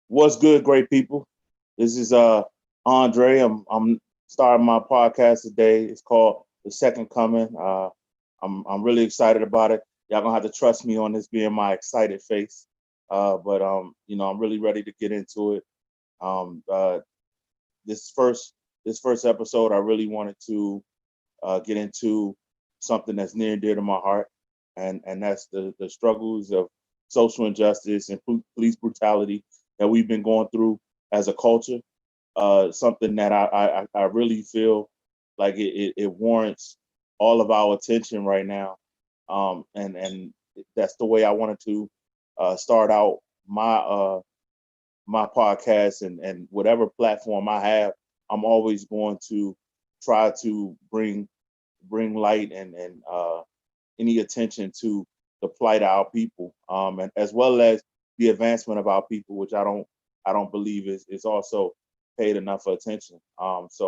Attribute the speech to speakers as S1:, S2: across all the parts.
S1: What's good, great people? This is Andre. I'm starting my podcast today. It's called The Second Coming. I'm really excited about it. Y'all gonna have to trust me on this being my excited face. But I'm really ready to get into it. Um, uh, this first this first episode, I really wanted to get into something that's near and dear to my heart, and that's the struggles of social injustice and police brutality that we've been going through as a culture. Something that I really feel like it warrants all of our attention right now, and that's the way I wanted to start out my podcast and whatever platform I have. I'm always going to try to bring light and any attention to the plight of our people, and as well as the advancement of our people, which I don't believe is also paid enough attention. As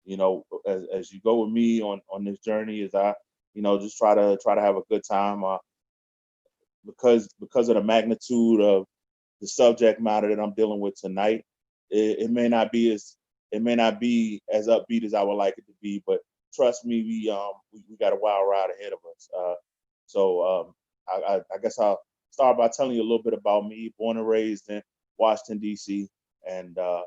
S1: you go with me on this journey, as I just try to have a good time, because of the magnitude of the subject matter that I'm dealing with tonight. It may not be as upbeat as I would like it to be, but trust me, we got a wild ride ahead of us. I guess I'll start by telling you a little bit about me. Born and raised in Washington D.C., and I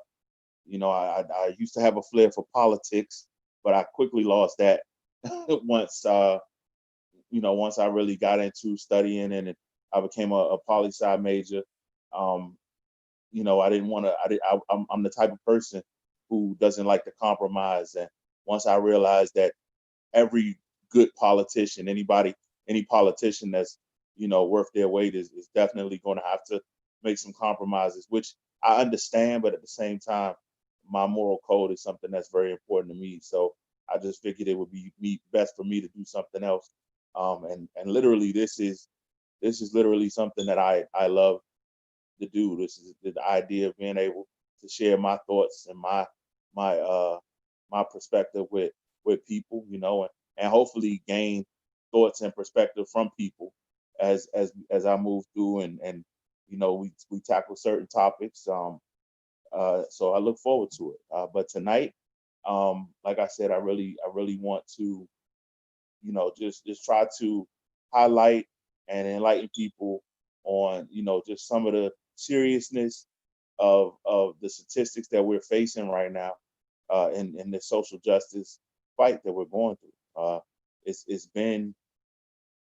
S1: used to have a flair for politics, but I quickly lost that once once I really got into studying and I became a poli sci major. Um, I didn't want to. I'm the type of person who doesn't like to compromise. And once I realized that every good politician, any politician that's worth their weight is definitely going to have to make some compromises, which I understand. But at the same time, my moral code is something that's very important to me. So I just figured it would be best for me to do something else. And literally, this is literally something that I love to do. This is the idea of being able to share my thoughts and my my perspective with people, and hopefully gain thoughts and perspective from people as I move through and we tackle certain topics. So I look forward to it. But tonight, like I said, I really want to just try to highlight and enlighten people on just some of the seriousness of the statistics that we're facing right now in the social justice fight that we're going through.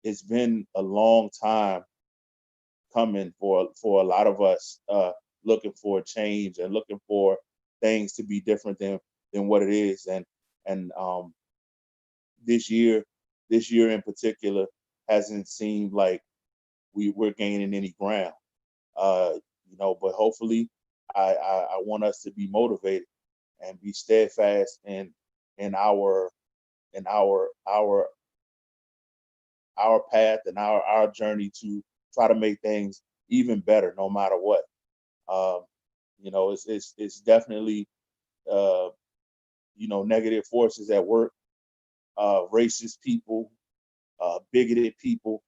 S1: It's been a long time coming for a lot of us, looking for a change and looking for things to be different than what it is. And this year this year in particular hasn't seemed like we're gaining any ground. Uh, but hopefully, I want us to be motivated and be steadfast in our in our path and our journey to try to make things even better, no matter what. Um, it's definitely uh, negative forces at work, racist people, bigoted people,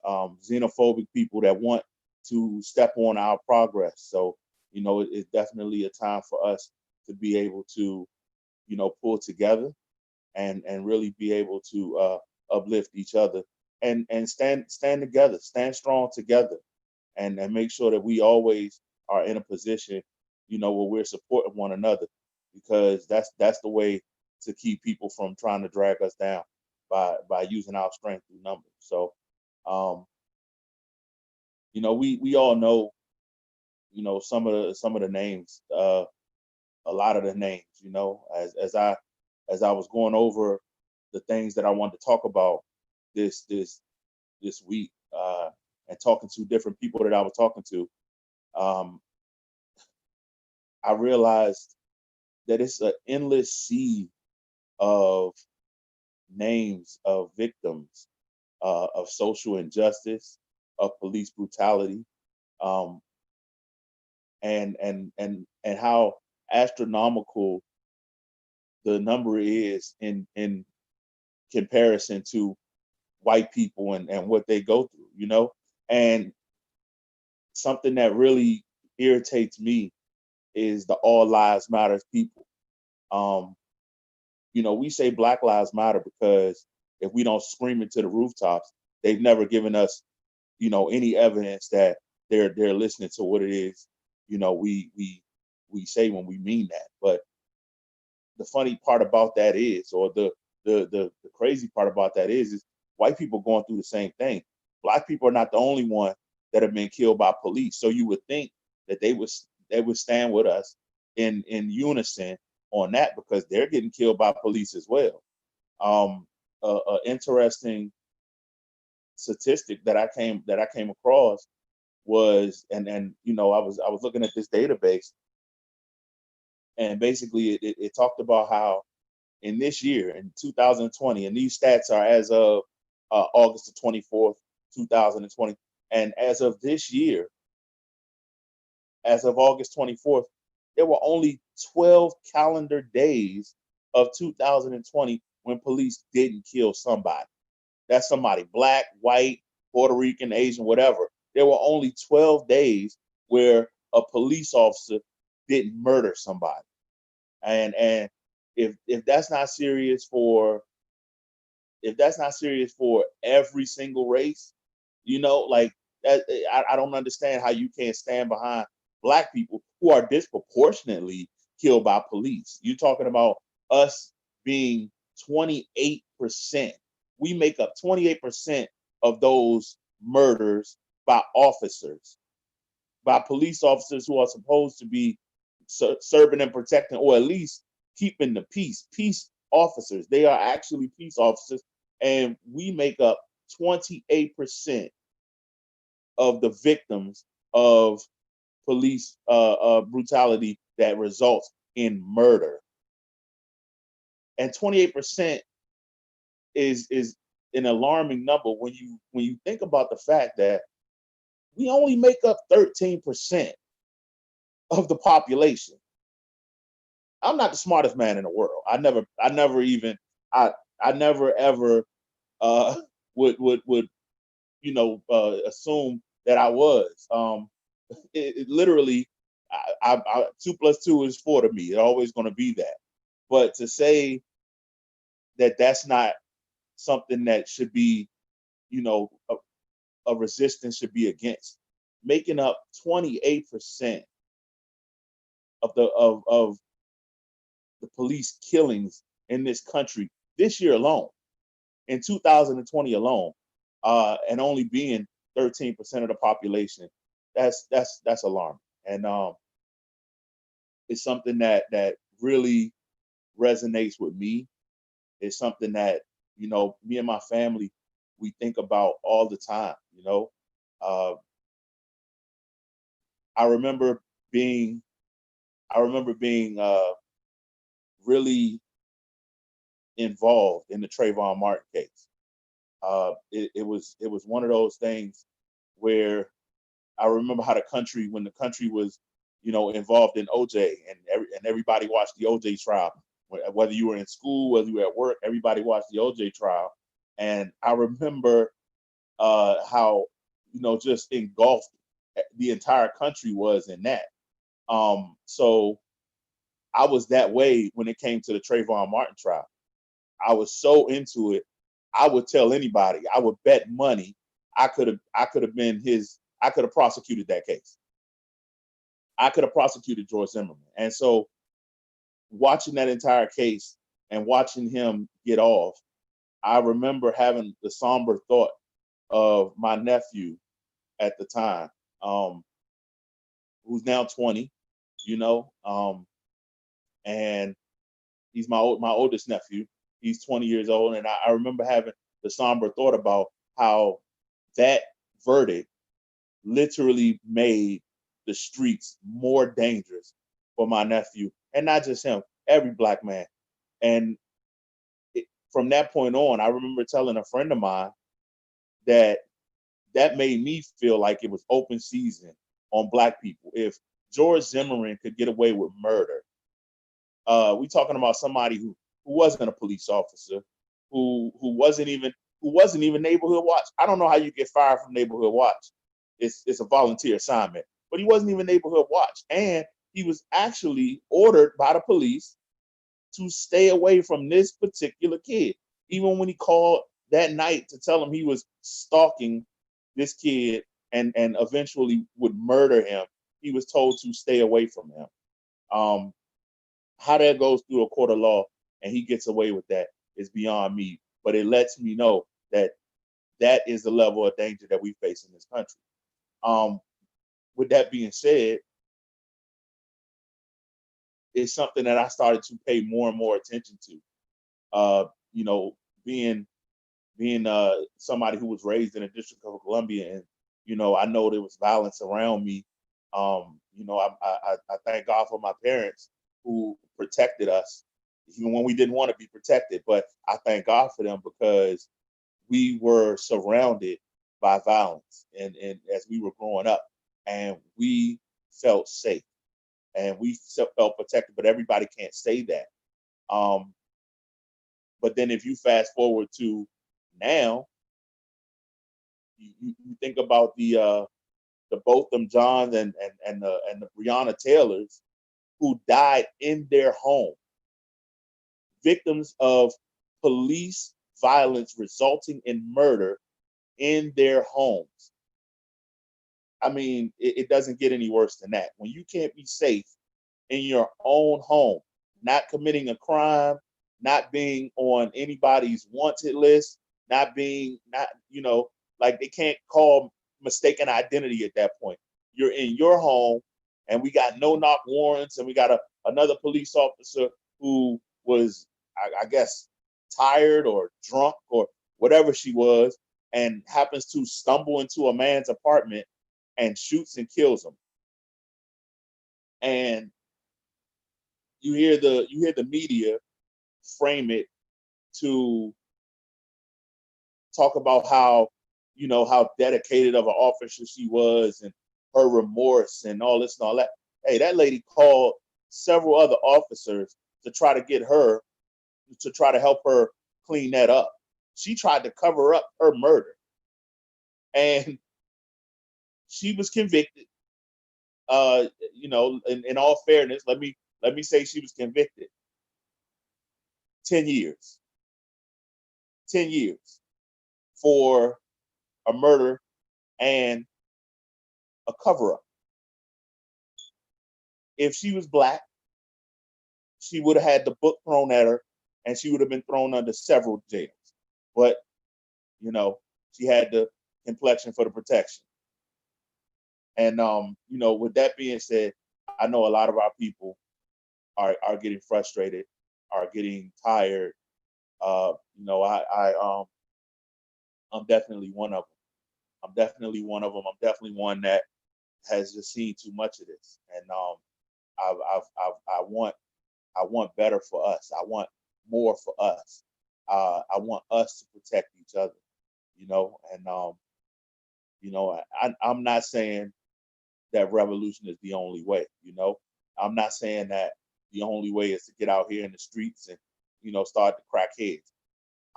S1: xenophobic people that want to step on our progress. So, it's definitely a time for us to be able to, pull together and really be able to uplift each other and stand together, stand strong together, and make sure that we always are in a position, where we're supporting one another, because that's the way to keep people from trying to drag us down by using our strength through numbers. So, um, we all know, some of the names, a lot of the names, as I was going over the things that I wanted to talk about this this this week, and talking to different people that I was talking to. um, I realized that it's an endless sea of names of victims of social injustice, of police brutality, um, and how astronomical the number is in comparison to white people and what they go through. And something that really irritates me is the all lives matters people. Um, we say Black Lives Matter because if we don't scream it to the rooftops, they've never given us, any evidence that they're listening to what it is, we say when we mean that. But the funny part about that is, or the crazy part about that is white people going through the same thing. Black people are not the only one that have been killed by police. So you would think that they would stand with us in unison on that because they're getting killed by police as well. A interesting statistic that I came across was, I was looking at this database, and basically it talked about how in this year, in 2020, and these stats are as of August the 24th, 2020, and as of this year, as of August 24th, there were only 12 calendar days of 2020 when police didn't kill somebody. That's somebody black, white, Puerto Rican, Asian, whatever. There were only 12 days where a police officer didn't murder somebody. And if that's not serious for if that's not serious for every single race, like that, I don't understand how you can't stand behind black people who are disproportionately killed by police. You're talking about us being 28%. We make up 28% of those murders by officers, by police officers who are supposed to be serving and protecting, or at least keeping the peace. Peace officers. They are actually peace officers, and we make up 28% of the victims of police brutality that results in murder. And 28% is an alarming number when you think about the fact that we only make up 13% of the population. I'm not the smartest man in the world. I never ever uh, would assume that I was. It literally, two plus two is four to me. It's always going to be that. But to say that that's not something that should be, a resistance should be against, making up 28% of the police killings in this country this year alone, in 2020 alone, and only being 13% of the population, that's alarming. And it's something that really resonates with me. It's something that me and my family, we think about all the time. Uh, I remember being really involved in the Trayvon Martin case. It was one of those things where I remember how when the country was, involved in OJ, and everybody watched the OJ trial. Whether you were in school, whether you were at work, everybody watched the OJ trial. And I remember how, just engulfed the entire country was in that. So I was that way when it came to the Trayvon Martin trial. I was so into it. I would tell anybody. I would bet money. I could have prosecuted that case. I could have prosecuted George Zimmerman. And so watching that entire case and watching him get off, I remember having the somber thought of my nephew at the time, who's now 20, and he's my oldest nephew. He's 20 years old, and I remember having the somber thought about how that verdict literally made the streets more dangerous for my nephew, and not just him, every black man. And from that point on, I remember telling a friend of mine that that made me feel like it was open season on black people. If George Zimmerman could get away with murder, we talking about somebody who wasn't a police officer, who wasn't even neighborhood watch. I don't know how you get fired from neighborhood watch. It's a volunteer assignment, but he wasn't even neighborhood watch. And he was actually ordered by the police to stay away from this particular kid. Even when he called that night to tell him he was stalking this kid and eventually would murder him, he was told to stay away from him. Um, how that goes through a court of law and he gets away with that is beyond me. But it lets me know that that is the level of danger that we face in this country. Um, with that being said, it's something that I started to pay more and more attention to. You know, being somebody who was raised in the District of Columbia, and I know there was violence around me. I thank God for my parents who protected us, even when we didn't want to be protected. But I thank God for them because we were surrounded by violence, and as we were growing up, and we felt safe and we felt protected. But everybody can't say that. Um, but then if you fast forward to now, you think about the Botham Johns and the Breonna Taylors who died in their home, victims of police violence resulting in murder in their homes. I mean, it doesn't get any worse than that. When you can't be safe in your own home, not committing a crime, not being on anybody's wanted list, not like they can't call mistaken identity at that point. You're in your home and we got no knock warrants and we got another police officer who was, I guess, tired or drunk or whatever she was and happens to stumble into a man's apartment and shoots and kills him. And you hear the media frame it to talk about how dedicated of an officer she was and her remorse and all this and all that. Hey, that lady called several other officers to try to get her to try to help her clean that up. She tried to cover up her murder, and she was convicted. In all fairness, let me say she was convicted. 10 years. 10 years for a murder and a cover up. If she was black, she would have had the book thrown at her and she would have been thrown under several jails. But, she had the complexion for the protection. And, with that being said, I know a lot of our people are getting frustrated, are getting tired. I'm definitely one of them. I'm definitely one of them. I'm definitely one that has just seen too much of this. And I want better for us. I want more for us. I want us to protect each other. And I'm not saying that revolution is the only way. I'm not saying that the only way is to get out here in the streets and start to crack heads.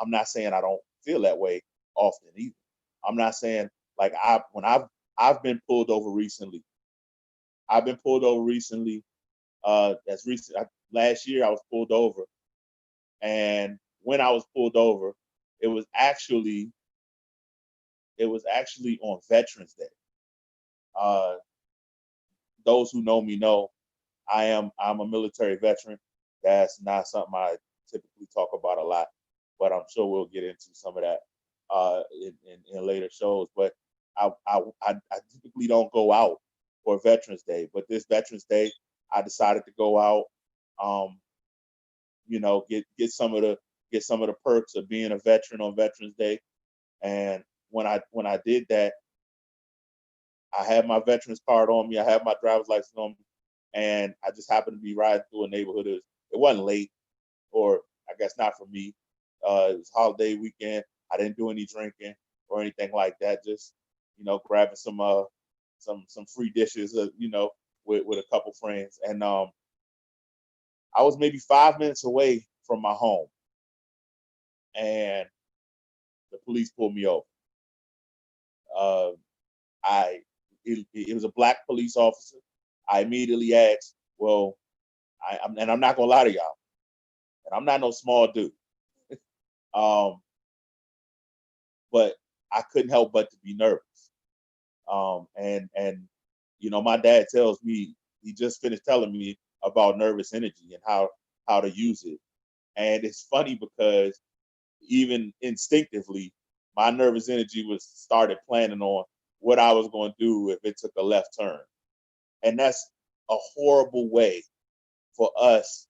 S1: I'm not saying I don't feel that way often either. I'm not saying like I've been pulled over recently. I've been pulled over recently. As recent last year, I was pulled over, and when I was pulled over, it was actually on Veterans Day. Uh, those who know me know I'm a military veteran. That's not something I typically talk about a lot, but I'm sure we'll get into some of that in later shows. But I typically don't go out for Veterans Day, but this Veterans Day, I decided to go out. Get some of the perks of being a veteran on Veterans Day. And when I did that, I had my veterans card on me. I had my driver's license on me, and I just happened to be riding through a neighborhood. It wasn't late, or I guess not for me. It was holiday weekend. I didn't do any drinking or anything like that. Just grabbing some free dishes, with a couple friends, and I was maybe 5 minutes away from my home, and the police pulled me over. Uh, I it was a black police officer. I immediately asked, well, I'm not gonna lie to y'all, and I'm not no small dude, um, but I couldn't help but to be nervous. And my dad tells me, he just finished telling me about nervous energy and how to use it. And it's funny because even instinctively, my nervous energy was started planning on what I was going to do if it took a left turn. And that's a horrible way for us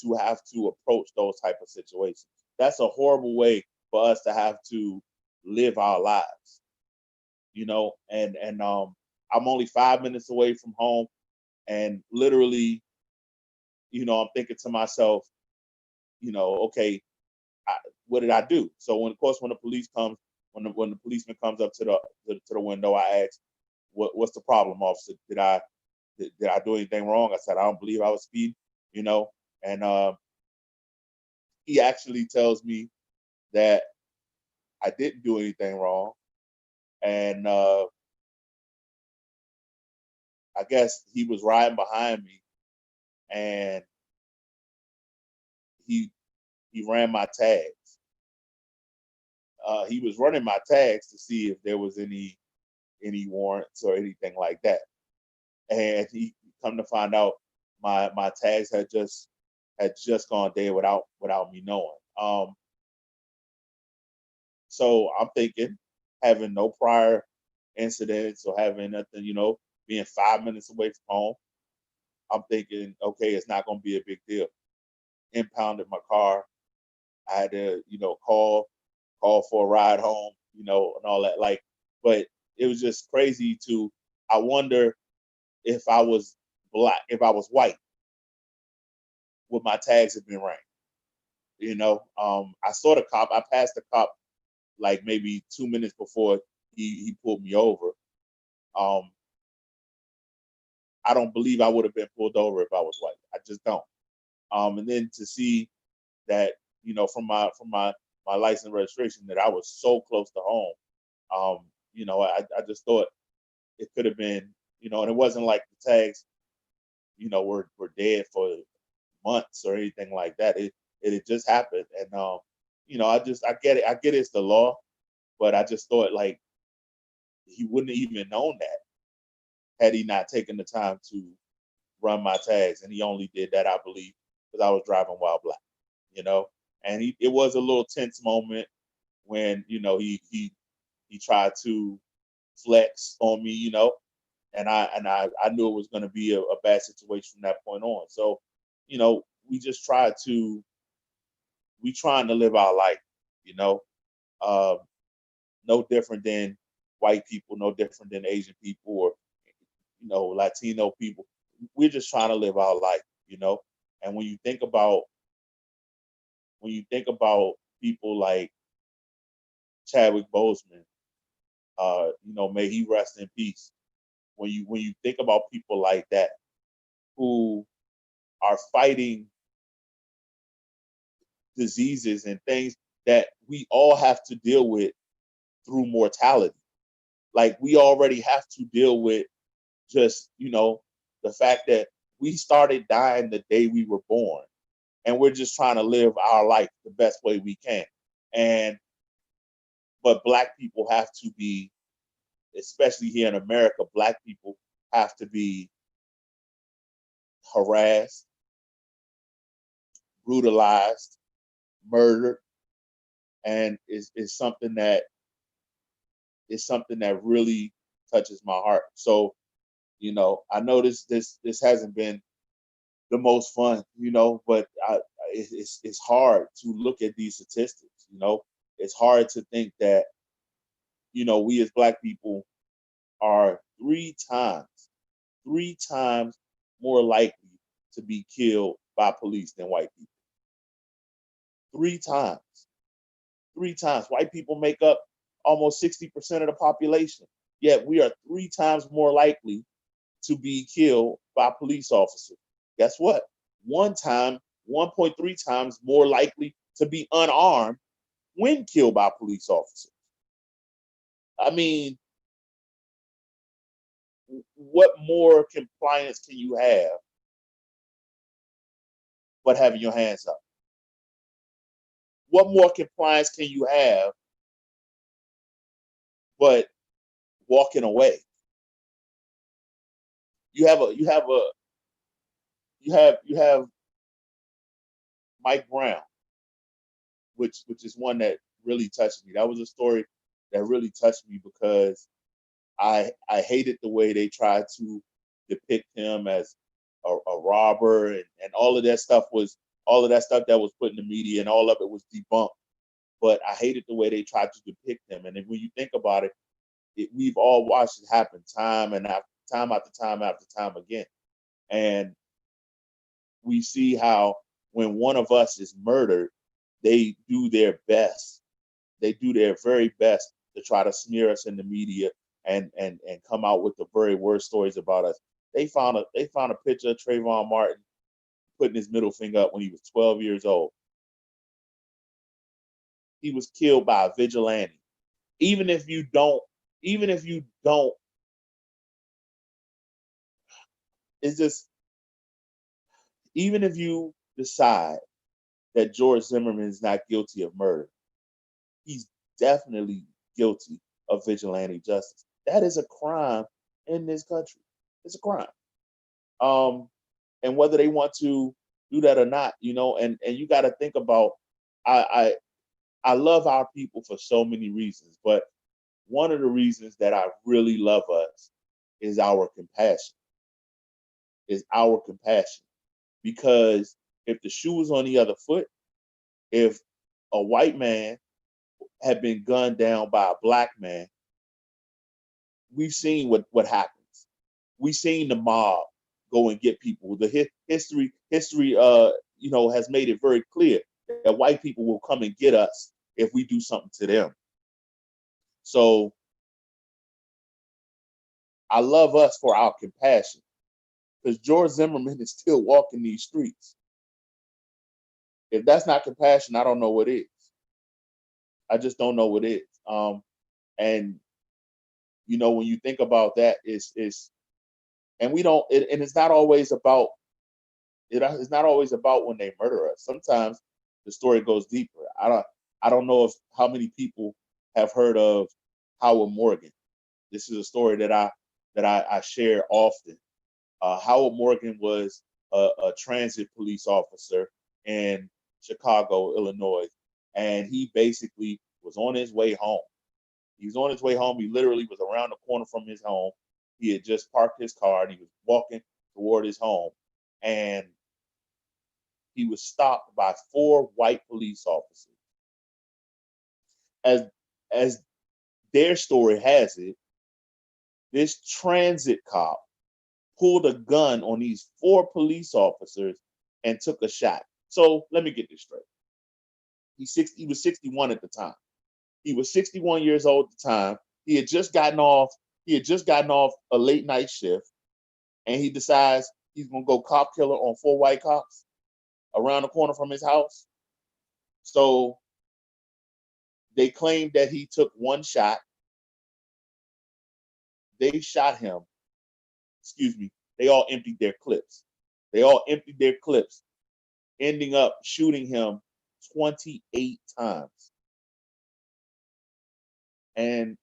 S1: to have to approach those type of situations. That's a horrible way for us to have to live our lives, and I'm only 5 minutes away from home, and literally, I'm thinking to myself, okay, I, what did I do? So when, of course, when the police comes, when the policeman comes up to the window, I ask, what's the problem, officer? Did I do anything wrong? I said, I don't believe I was speeding, and he actually tells me that I didn't do anything wrong, and I guess he was riding behind me, and he he ran my tags. He was running my tags to see if there was any warrants or anything like that. And he come to find out my tags had just gone dead without me knowing. So I'm thinking, having no prior incidents or having nothing, being 5 minutes away from home, I'm thinking, okay, it's not going to be a big deal. Impounded my car. I had to, call for a ride home, and all that. But it was just crazy to. I wonder if I was black, if I was white, would my tags have been ran? I saw the cop. I passed the cop like maybe 2 minutes before he pulled me over. Um, I don't believe I would have been pulled over if I was white. I just don't. And then to see that, from my license registration, that I was so close to home. I just thought it could have been, and it wasn't like the tags, were dead for months or anything like that. It had just happened, and I get it. I get it's the law, but I just thought, like, he wouldn't have even known that had he not taken the time to run my tags, and he only did that, I believe, because I was driving while black. You know, and it was a little tense moment when he tried to flex on me, and I knew it was going to be a bad situation from that point on. So, we just we trying to live our life, you know, uh, no different than white people, no different than Asian people, or Latino people. We're just trying to live our life, And when you think about people like Chadwick Boseman, may he rest in peace. When you think about people like that who are fighting diseases and things that we all have to deal with through mortality. Like, we already have to deal with just, the fact that we started dying the day we were born, and we're just trying to live our life the best way we can. And but black people have to be, especially here in America, black people have to be harassed, brutalized, murdered, and is something that really touches my heart. So, I know this hasn't been the most fun, but it's hard to look at these statistics. It's hard to think that we as black people are three times more likely to be killed by police than white people. Three times. Three times. White people make up almost 60% of the population. Yet we are three times more likely to be killed by police officers. Guess what? 1.3 times more likely to be unarmed when killed by police officers. I mean, what more compliance can you have but having your hands up? What more compliance can you have but walking away? You have Mike Brown, which is one that really touched me. That was a story that really touched me because I hated the way they tried to depict him as a robber, and all of that stuff that was put in the media, and all of it was debunked. But I hated the way they tried to depict him. And then when you think about it, we've all watched it happen time and after time after time after time again. And we see how when one of us is murdered, they do their best. They do their very best to try to smear us in the media and come out with the very worst stories about us. They found a picture of Trayvon Martin putting his middle finger up when he was 12 years old. He was killed by a vigilante. Even if you don't, even if you don't, it's just, even if you decide that George Zimmerman is not guilty of murder, he's definitely guilty of vigilante justice. That is a crime in this country. It's a crime. And whether they want to do that or not, and you got to think about, I I love our people for so many reasons, but one of the reasons that I really love us is our compassion. Is our compassion. Because if the shoe was on the other foot, if a white man had been gunned down by a black man, we've seen what happens. We've seen the mob go and get people. The history has made it very clear that white people will come and get us if we do something to them. So I love us for our compassion, because George Zimmerman is still walking these streets. If that's not compassion, I don't know what is. I just don't know what is. And when you think about that, it's and we don't. And it's not always about it. It's not always about when they murder us. Sometimes the story goes deeper. I don't know if how many people have heard of Howard Morgan. This is a story that I share often. Howard Morgan was a transit police officer in Chicago, Illinois, and he basically was on his way home. He was on his way home. He literally was around the corner from his home. He had just parked his car and he was walking toward his home, and he was stopped by four white police officers. As their story has it, this transit cop pulled a gun on these four police officers and took a shot. So let me get this straight. He was 61 at the time. He was 61 years old at the time. He had just gotten off. He had just gotten off a late night shift, and he decides he's gonna go cop killer on four white cops around the corner from his house. So they claimed that he took one shot. They shot him. Excuse me. They all emptied their clips. They all emptied their clips, ending up shooting him 28 times. And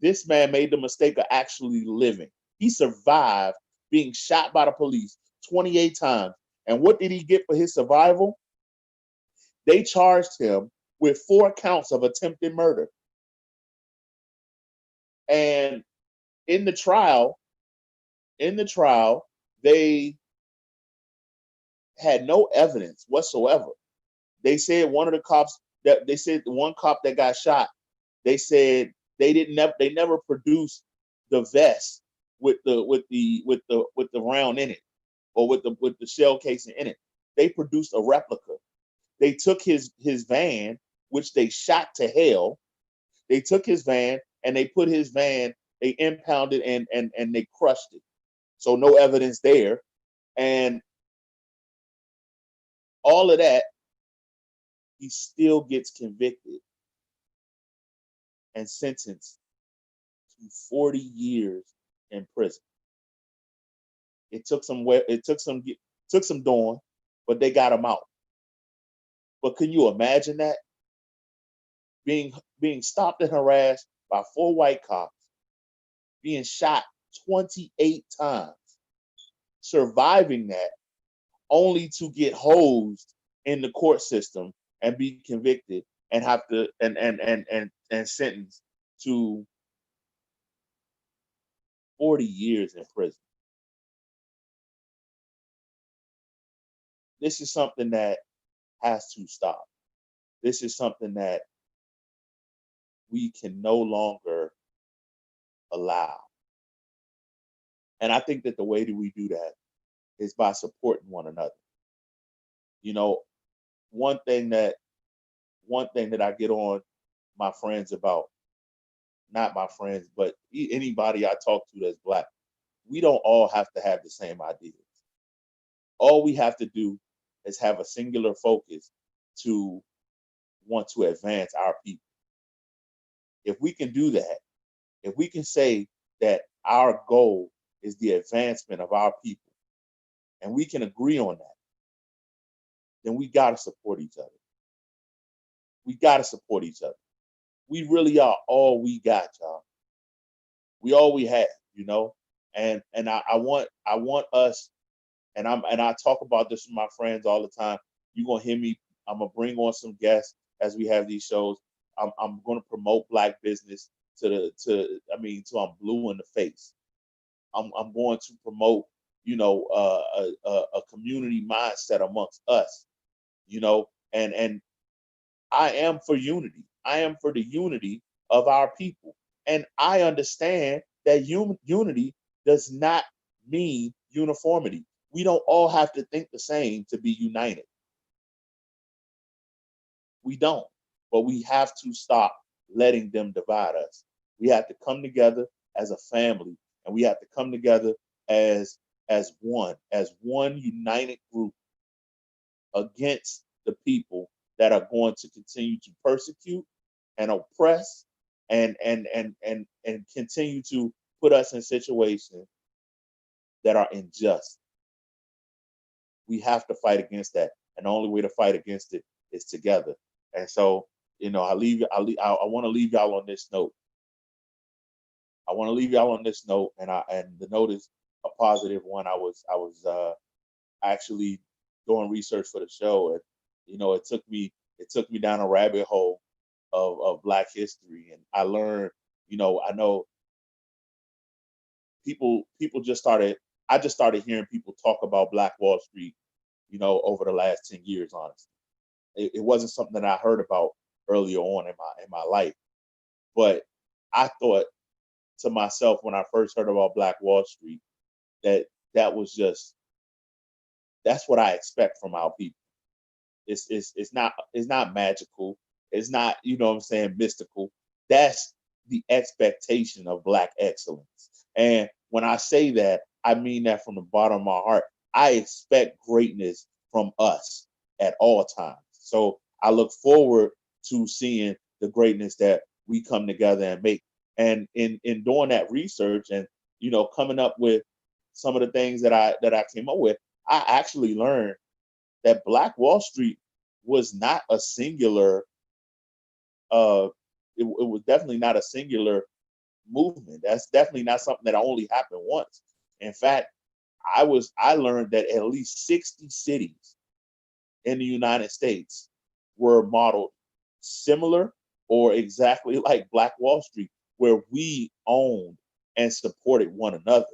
S1: this man made the mistake of actually living. He survived being shot by the police 28 times. And what did he get for his survival? They charged him with 4 counts of attempted murder. And in the trial, they had no evidence whatsoever. They said the one cop that got shot, they said they never produced the vest with the round in it, or with the shell casing in it. They produced a replica. They took his van, which they shot to hell. They took his van and they impounded and they crushed it. So no evidence there. And all of that, he still gets convicted and sentenced to 40 years in prison. It took some doing, but they got him out. But can you imagine that being stopped and harassed by 4 white cops, being shot 28 times, surviving that, only to get hosed in the court system and be convicted and have to and sentenced to 40 years in prison. This is something that has to stop. This is something that we can no longer allow. And I think that the way that we do that is by supporting one another. You know, one thing that I get on my friends about, not my friends, but anybody I talk to that's black, we don't all have to have the same ideas. All we have to do is have a singular focus to want to advance our people. If we can do that, if we can say that our goal is the advancement of our people, and we can agree on that, then we got to support each other. We got to support each other. We really are all we got, y'all. We all we have, you know. And I want us, and I talk about this with my friends all the time. You're gonna hear me. I'm gonna bring on some guests as we have these shows. I'm gonna promote black business till I'm blue in the face. I'm going to promote, a community mindset amongst us, and I am for unity. I am for the unity of our people. And I understand that unity does not mean uniformity. We don't all have to think the same to be united. We don't. But we have to stop letting them divide us. We have to come together as a family, and we have to come together as one united group against the people that are going to continue to persecute and oppress and continue to put us in situations that are unjust. We have to fight against that, and the only way to fight against it is together. And so, I want to leave y'all on this note. I want to leave y'all on this note, and the note is a positive one. I was actually doing research for the show, and it took me down a rabbit hole of Black history, and I learned. I know people just started. I just started hearing people talk about Black Wall Street, over the last 10 years. Honestly, it wasn't something that I heard about earlier on in my life, but I thought to myself when I first heard about Black Wall Street that was just that's what I expect from our people. It's not magical. It's not, what I'm saying, mystical. That's the expectation of Black excellence. And when I say that, I mean that from the bottom of my heart. I expect greatness from us at all times. So I look forward to seeing the greatness that we come together and make. And in doing that research and coming up with some of the things that I came up with, I actually learned that Black Wall Street was not a singular. It was definitely not a singular movement. That's definitely not something that only happened once. In fact, I learned that at least 60 cities in the United States were modeled similar or exactly like Black Wall Street, where we owned and supported one another.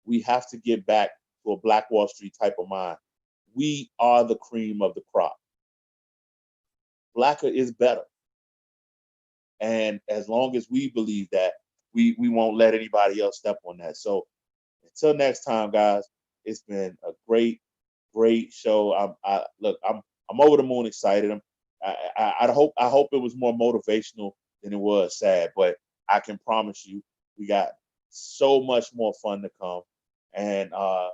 S1: We have to get back to a Black Wall Street type of mind. We are the cream of the crop. Blacker is better. And as long as we believe that, we won't let anybody else step on that. So until next time, guys, it's been a great show. I'm over the moon excited. I hope it was more motivational than it was sad, but I can promise you we got so much more fun to come. And I'm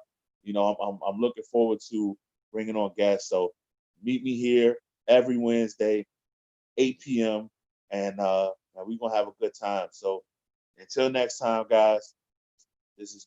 S1: looking forward to bringing on guests. So meet me here every Wednesday, 8 p.m. and we're gonna have a good time. So Until next time, guys, this is